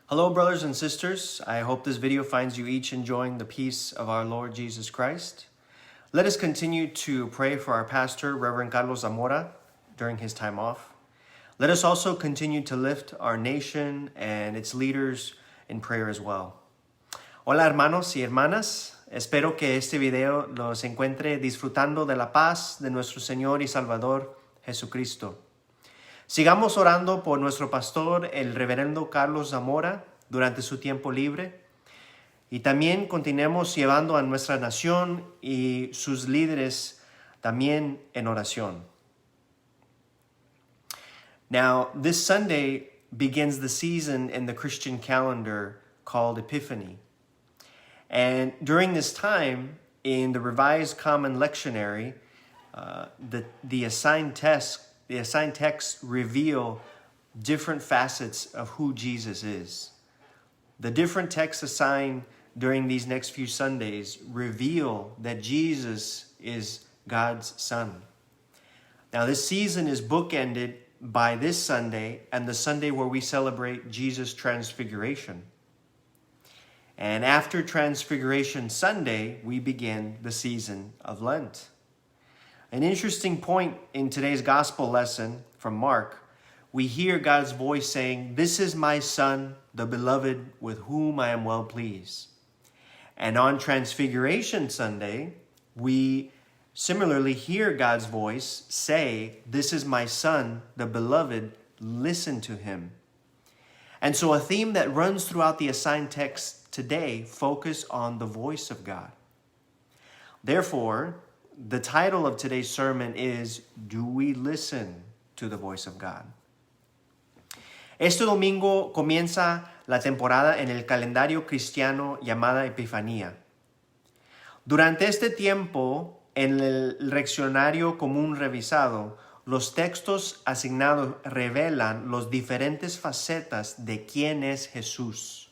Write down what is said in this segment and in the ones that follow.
Hello, brothers and sisters. I hope this video finds you each enjoying the peace of our Lord Jesus Christ. Let us continue to pray for our pastor, Reverend Carlos Zamora, during his time off. Let us also continue to lift our nation and its leaders in prayer as well. Hola, hermanos y hermanas. Espero que este video los encuentre disfrutando de la paz de nuestro Señor y Salvador Jesucristo. Sigamos orando por nuestro pastor, el reverendo Carlos Zamora, durante su tiempo libre. Y también continuemos llevando a nuestra nación y sus líderes también en oración. Now, this Sunday begins the season in the Christian calendar called Epiphany. And during this time, in the Revised Common Lectionary, the assigned texts reveal different facets of who Jesus is. The different texts assigned during these next few Sundays reveal that Jesus is God's Son. Now, this season is bookended by this Sunday and the Sunday where we celebrate Jesus' Transfiguration. And after Transfiguration Sunday, we begin the season of Lent. An interesting point in today's gospel lesson from Mark, we hear God's voice saying, "This is my Son, the beloved, with whom I am well pleased." And on Transfiguration Sunday, we similarly hear God's voice say, "This is my Son, the beloved, listen to him." And so a theme that runs throughout the assigned text today focus on the voice of God. Therefore, the title of today's sermon is, "Do we listen to the voice of God?" Este domingo comienza la temporada en el calendario cristiano llamada Epifanía. Durante este tiempo, en el leccionario común revisado, los textos asignados revelan las diferentes facetas de quién es Jesús.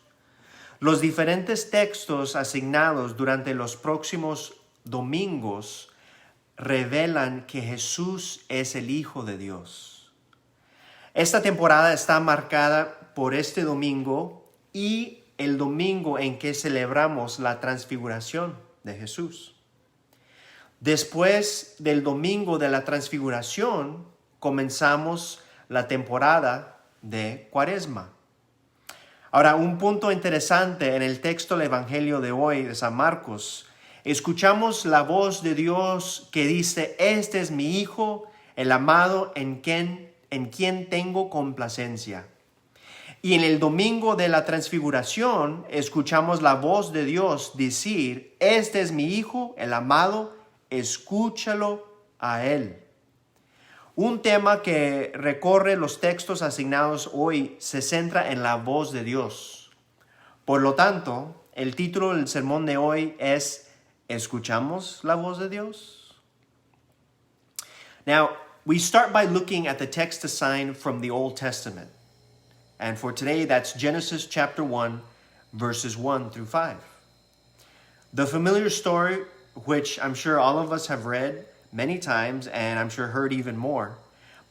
Los diferentes textos asignados durante los próximos domingos revelan que Jesús es el Hijo de Dios. Esta temporada está marcada por este domingo y el domingo en que celebramos la transfiguración de Jesús. Después del domingo de la transfiguración, comenzamos la temporada de Cuaresma. Ahora, un punto interesante en el texto del Evangelio de hoy de San Marcos, escuchamos la voz de Dios que dice, "Este es mi Hijo, el amado en quien tengo complacencia". Y en el domingo de la transfiguración escuchamos la voz de Dios decir, "Este es mi Hijo, el amado, escúchalo a Él". Un tema que recorre los textos asignados hoy se centra en la voz de Dios. Por lo tanto, el título del sermón de hoy es ¿Escuchamos la voz de Dios? Now, we start by looking at the text assigned from the Old Testament. And for today, that's Genesis chapter 1, verses 1 through 5. The familiar story, which I'm sure all of us have read many times, and I'm sure heard even more.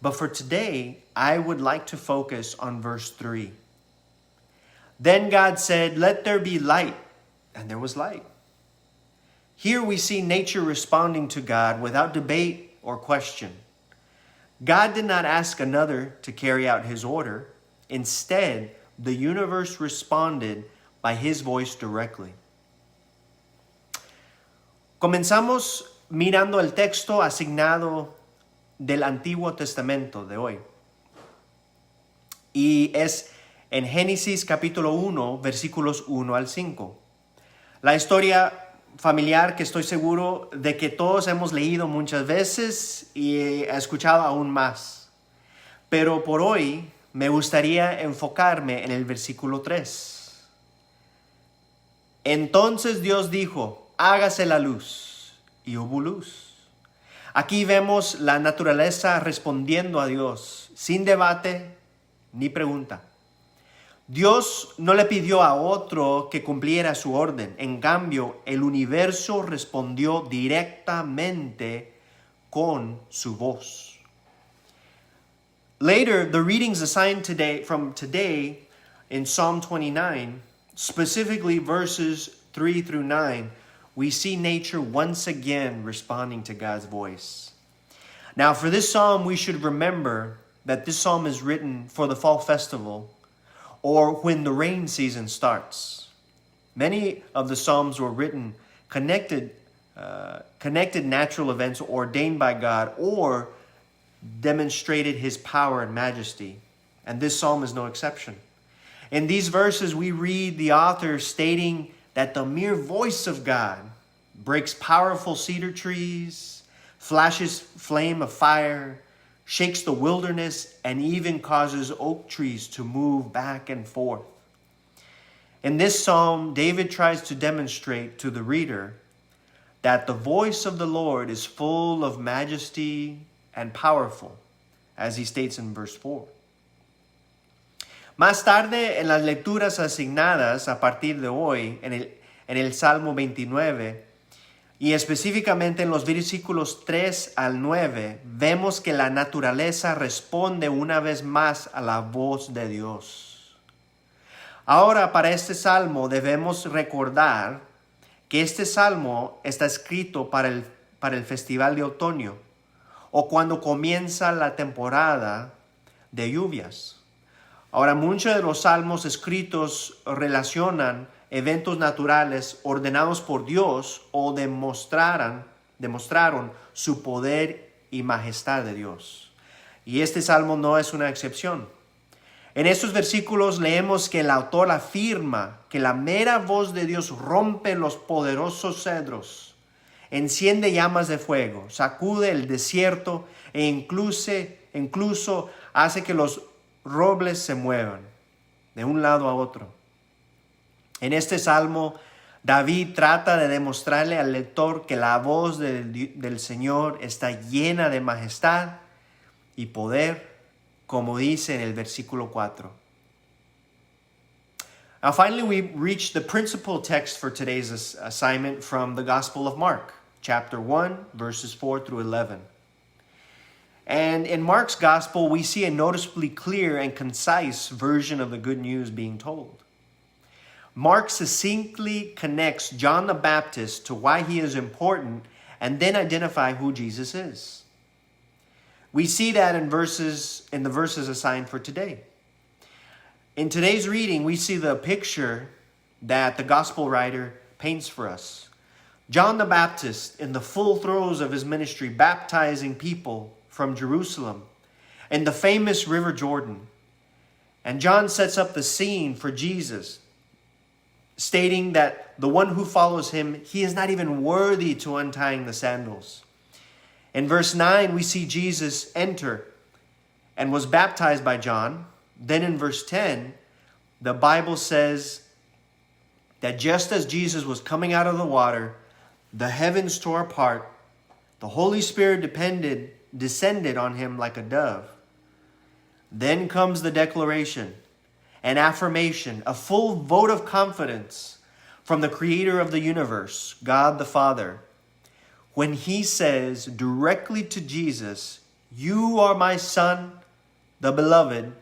But for today, I would like to focus on verse 3. Then God said, "Let there be light," and there was light. Here we see nature responding to God without debate or question. God did not ask another to carry out his order. Instead, the universe responded by his voice directly. Comenzamos mirando el texto asignado del Antiguo Testamento de hoy. Y es en Génesis capítulo 1, versículos 1 al 5. La historia familiar que estoy seguro de que todos hemos leído muchas veces y escuchado aún más. Pero por hoy me gustaría enfocarme en el versículo 3. Entonces Dios dijo, "Hágase la luz", y hubo luz. Aquí vemos la naturaleza respondiendo a Dios, sin debate ni pregunta. Dios no le pidió a otro que cumpliera su orden. En cambio, el universo respondió directamente con su voz. Later, the readings assigned from today in Psalm 29, specifically verses 3 through 9, we see nature once again responding to God's voice. Now, for this psalm, we should remember that this psalm is written for the fall festival or when the rain season starts. Many of the psalms were written connected natural events ordained by God or demonstrated his power and majesty. And this psalm is no exception. In these verses, we read the author stating that the mere voice of God breaks powerful cedar trees, flashes flame of fire, shakes the wilderness, and even causes oak trees to move back and forth. In this psalm, David tries to demonstrate to the reader that the voice of the Lord is full of majesty and powerful, as he states in verse 4. Más tarde, en las lecturas asignadas a partir de hoy, en el Salmo 29, y específicamente en los versículos 3 al 9, vemos que la naturaleza responde una vez más a la voz de Dios. Ahora, para este salmo debemos recordar que este salmo está escrito para el festival de otoño o cuando comienza la temporada de lluvias. Ahora, muchos de los salmos escritos relacionan eventos naturales ordenados por Dios o demostraron su poder y majestad de Dios. Y este salmo no es una excepción. En estos versículos leemos que el autor afirma que la mera voz de Dios rompe los poderosos cedros, enciende llamas de fuego, sacude el desierto e incluso hace que los robles se muevan de un lado a otro. En este salmo, David trata de demostrarle al lector que la voz del Señor está llena de majestad y poder, como dice en el versículo 4. Now finally, we reach the principal text for today's assignment from the Gospel of Mark, chapter 1, verses 4 through 11. And in Mark's Gospel, we see a noticeably clear and concise version of the good news being told. Mark succinctly connects John the Baptist to why he is important and then identify who Jesus is. We see that in the verses assigned for today. In today's reading, we see the picture that the gospel writer paints for us. John the Baptist, in the full throes of his ministry, baptizing people from Jerusalem in the famous River Jordan. And John sets up the scene for Jesus, stating that the one who follows him, he is not even worthy to untying the sandals. In verse 9, we see Jesus enter and was baptized by John. Then in verse 10, the Bible says that just as Jesus was coming out of the water, the heavens tore apart, the Holy Spirit descended on him like a dove. Then comes the declaration, an affirmation, a full vote of confidence from the Creator of the universe, God the Father, when he says directly to Jesus, "You are my Son, the beloved.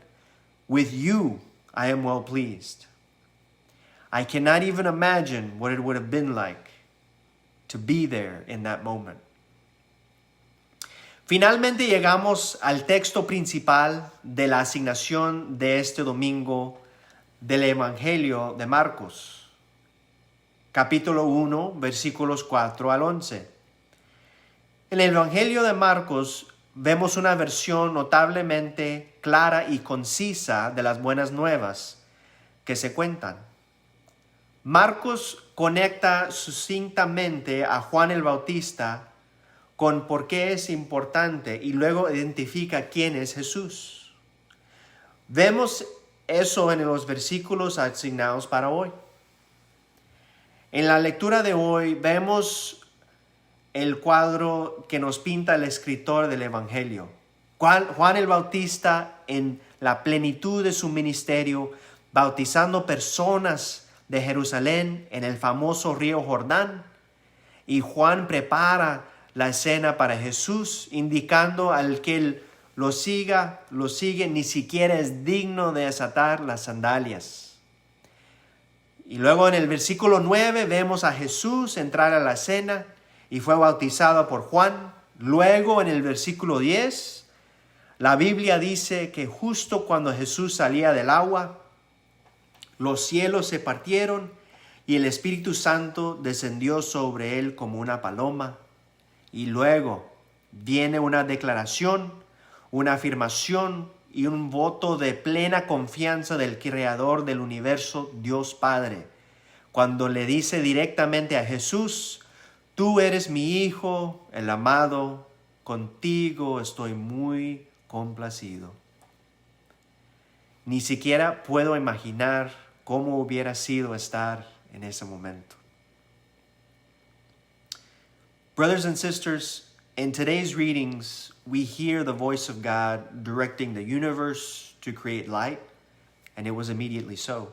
With you I am well pleased." I cannot even imagine what it would have been like to be there in that moment. Finalmente llegamos al texto principal de la asignación de este domingo del Evangelio de Marcos, capítulo 1, versículos 4 al 11. En el Evangelio de Marcos vemos una versión notablemente clara y concisa de las buenas nuevas que se cuentan. Marcos conecta sucintamente a Juan el Bautista con por qué es importante y luego identifica quién es Jesús. Vemos eso en los versículos asignados para hoy. En la lectura de hoy vemos el cuadro que nos pinta el escritor del Evangelio. Juan el Bautista, en la plenitud de su ministerio, bautizando personas de Jerusalén en el famoso río Jordán, y Juan prepara la escena para Jesús, indicando al que él lo sigue, ni siquiera es digno de desatar las sandalias. Y luego en el versículo 9 vemos a Jesús entrar a la cena y fue bautizado por Juan. Luego en el versículo 10, la Biblia dice que justo cuando Jesús salía del agua, los cielos se partieron y el Espíritu Santo descendió sobre él como una paloma. Y luego viene una declaración, una afirmación y un voto de plena confianza del Creador del universo, Dios Padre, cuando le dice directamente a Jesús: tú eres mi Hijo, el amado, contigo estoy muy complacido. Ni siquiera puedo imaginar cómo hubiera sido estar en ese momento. Brothers and sisters, in today's readings, we hear the voice of God directing the universe to create light, and it was immediately so.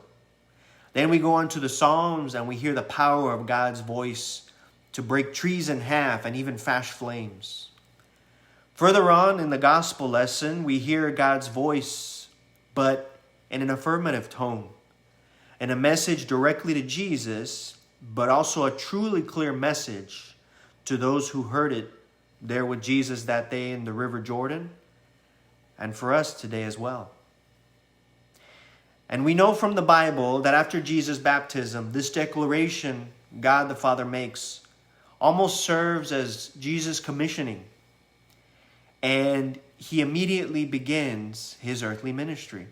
Then we go on to the Psalms and we hear the power of God's voice to break trees in half and even fash flames. Further on in the gospel lesson, we hear God's voice, but in an affirmative tone, and a message directly to Jesus, but also a truly clear message to those who heard it there with Jesus that day in the River Jordan, and for us today as well. And we know from the Bible that after Jesus' baptism, this declaration God the Father makes almost serves as Jesus' commissioning, and he immediately begins his earthly ministry.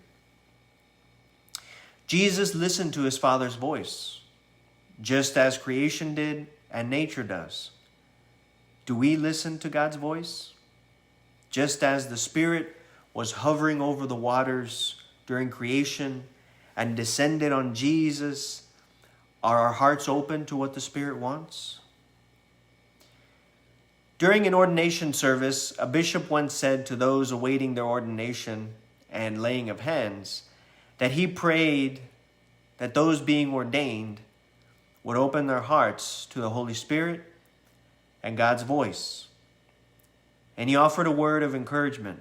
Jesus listened to his Father's voice, just as creation did and nature does. Do we listen to God's voice? Just as the Spirit was hovering over the waters during creation and descended on Jesus, are our hearts open to what the Spirit wants? During an ordination service, a bishop once said to those awaiting their ordination and laying of hands that he prayed that those being ordained would open their hearts to the Holy Spirit and God's voice. And he offered a word of encouragement,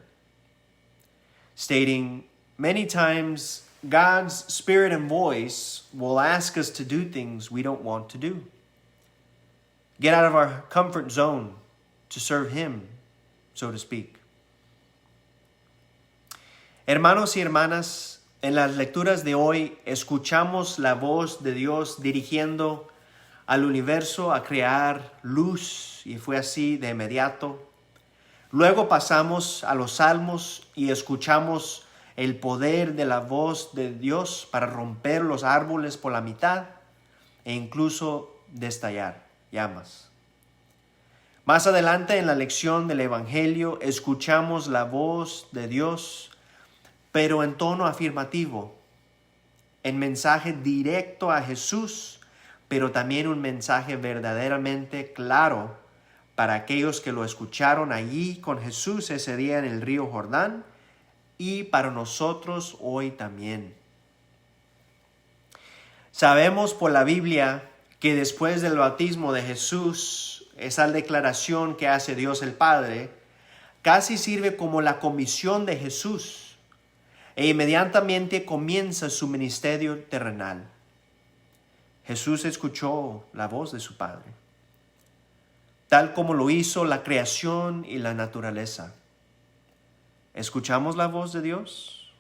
stating, many times God's Spirit and voice will ask us to do things we don't want to do. Get out of our comfort zone to serve him, so to speak. Hermanos y hermanas, en las lecturas de hoy escuchamos la voz de Dios dirigiendo al universo a crear luz, y fue así de inmediato. Luego pasamos a los salmos y escuchamos el poder de la voz de Dios para romper los árboles por la mitad e incluso destallar llamas. Más adelante en la lección del Evangelio escuchamos la voz de Dios, pero en tono afirmativo, en mensaje directo a Jesús, pero también un mensaje verdaderamente claro para aquellos que lo escucharon allí con Jesús ese día en el río Jordán y para nosotros hoy también. Sabemos por la Biblia que después del bautismo de Jesús, esa declaración que hace Dios el Padre casi sirve como la comisión de Jesús e inmediatamente comienza su ministerio terrenal. Jesús escuchó la voz de su Padre, tal como lo hizo la creación y la naturaleza. ¿Escuchamos la voz de Dios?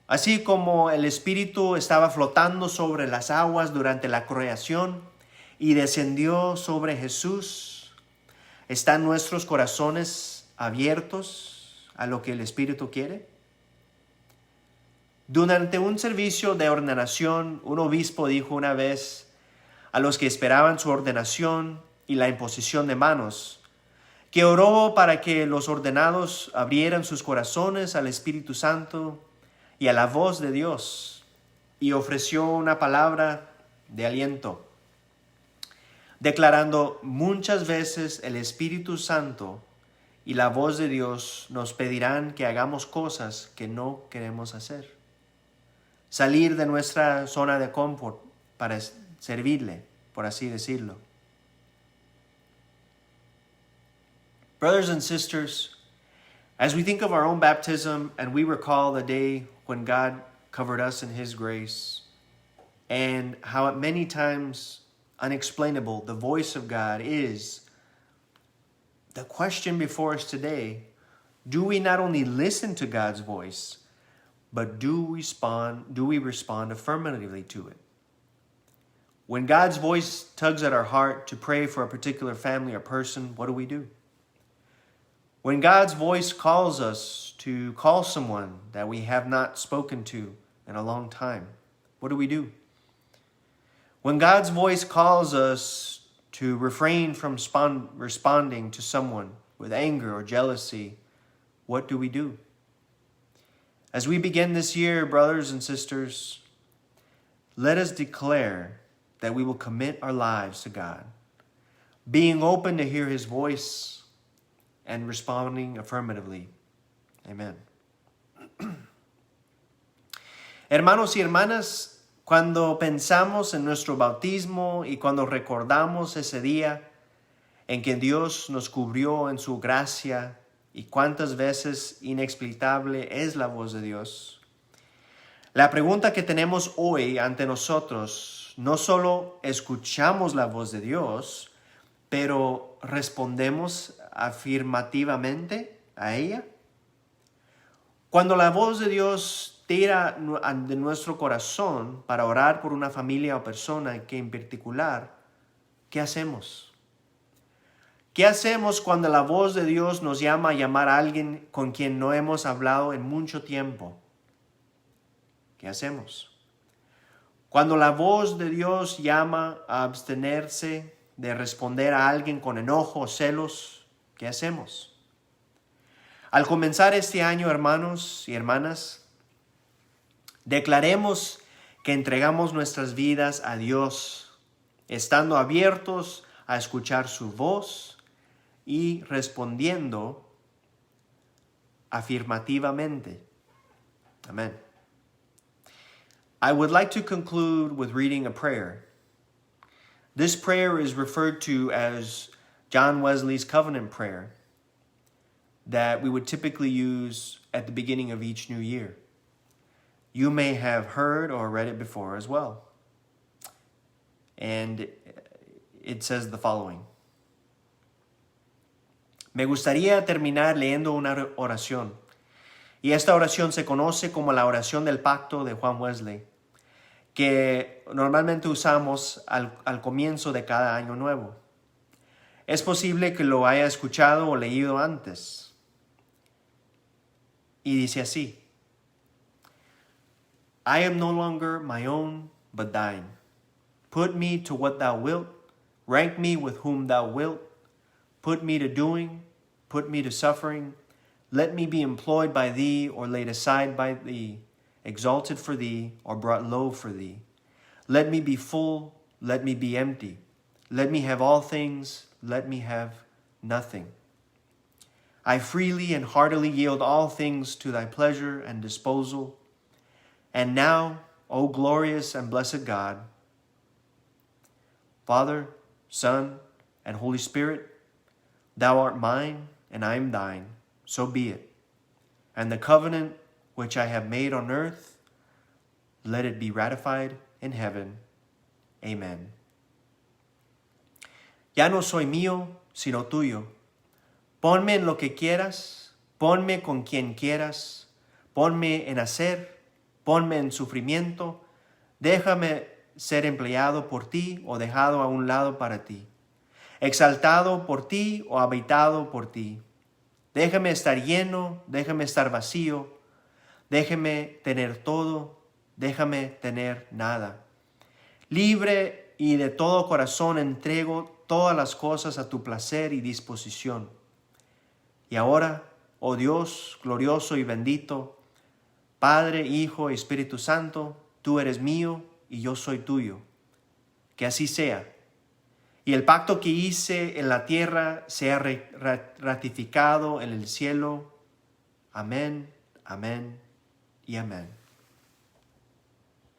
Así como el Espíritu estaba flotando sobre las aguas durante la creación y descendió sobre Jesús, ¿están nuestros corazones abiertos a lo que el Espíritu quiere? Durante un servicio de ordenación, un obispo dijo una vez a los que esperaban su ordenación y la imposición de manos, que oró para que los ordenados abrieran sus corazones al Espíritu Santo y a la voz de Dios, y ofreció una palabra de aliento, declarando: muchas veces el Espíritu Santo y la voz de Dios nos pedirán que hagamos cosas que no queremos hacer. Salir de nuestra zona de confort para servirle, por así decirlo. Brothers and sisters, As we think of our own baptism and we recall the day when God covered us in His grace, and how at many times unexplainable the voice of God is, the question before us today, do we not only listen to God's voice, but do we respond affirmatively to it? When God's voice tugs at our heart to pray for a particular family or person, what do? When God's voice calls us to call someone that we have not spoken to in a long time, what do? When God's voice calls us to refrain from responding to someone with anger or jealousy, what do? As we begin this year, brothers and sisters, let us declare that we will commit our lives to God, being open to hear His voice and responding affirmatively. Amen. Hermanos y hermanas, cuando pensamos en nuestro bautismo y cuando recordamos ese día en que Dios nos cubrió en su gracia y cuántas veces inexplicable es la voz de Dios, la pregunta que tenemos hoy ante nosotros, no solo escuchamos la voz de Dios, pero respondemos afirmativamente a ella. Cuando la voz de Dios tira de nuestro corazón para orar por una familia o persona que en particular, ¿qué hacemos? ¿Qué hacemos cuando la voz de Dios nos llama a llamar a alguien con quien no hemos hablado en mucho tiempo? ¿Qué hacemos? Cuando la voz de Dios llama a abstenerse de responder a alguien con enojo o celos, ¿qué hacemos? Al comenzar este año, hermanos y hermanas, declaremos que entregamos nuestras vidas a Dios, estando abiertos a escuchar su voz y respondiendo afirmativamente. Amén. I would like to conclude with reading a prayer. This prayer is referred to as John Wesley's covenant prayer that we would typically use at the beginning of each new year. You may have heard or read it before as well. And it says the following. Me gustaría terminar leyendo una oración. Y esta oración se conoce como la oración del pacto de Juan Wesley, que normalmente usamos al comienzo de cada año nuevo. Es posible que lo haya escuchado o leído antes. Y dice así: I am no longer my own, but thine. Put me to what thou wilt, rank me with whom thou wilt, put me to doing, put me to suffering, let me be employed by thee or laid aside by thee, exalted for thee or brought low for thee. Let me be full, let me be empty. Let me have all things, let me have nothing. I freely and heartily yield all things to thy pleasure and disposal. And now, O glorious and blessed God, Father, Son, and Holy Spirit, thou art mine, and I am thine, so be it. And the covenant which I have made on earth, let it be ratified in heaven. Amen. Ya no soy mío, sino tuyo. Ponme en lo que quieras, ponme con quien quieras, ponme en hacer, ponme en sufrimiento, déjame ser empleado por ti o dejado a un lado para ti, exaltado por ti o habitado por ti. Déjame estar lleno, déjame estar vacío, déjame tener todo, déjame tener nada. Libre y de todo corazón entrego todas las cosas a tu placer y disposición. Y ahora, oh Dios, glorioso y bendito, Padre, Hijo y Espíritu Santo, tú eres mío y yo soy tuyo. Que así sea. Y el pacto que hice en la tierra sea ratificado en el cielo. Amén, amén y amén.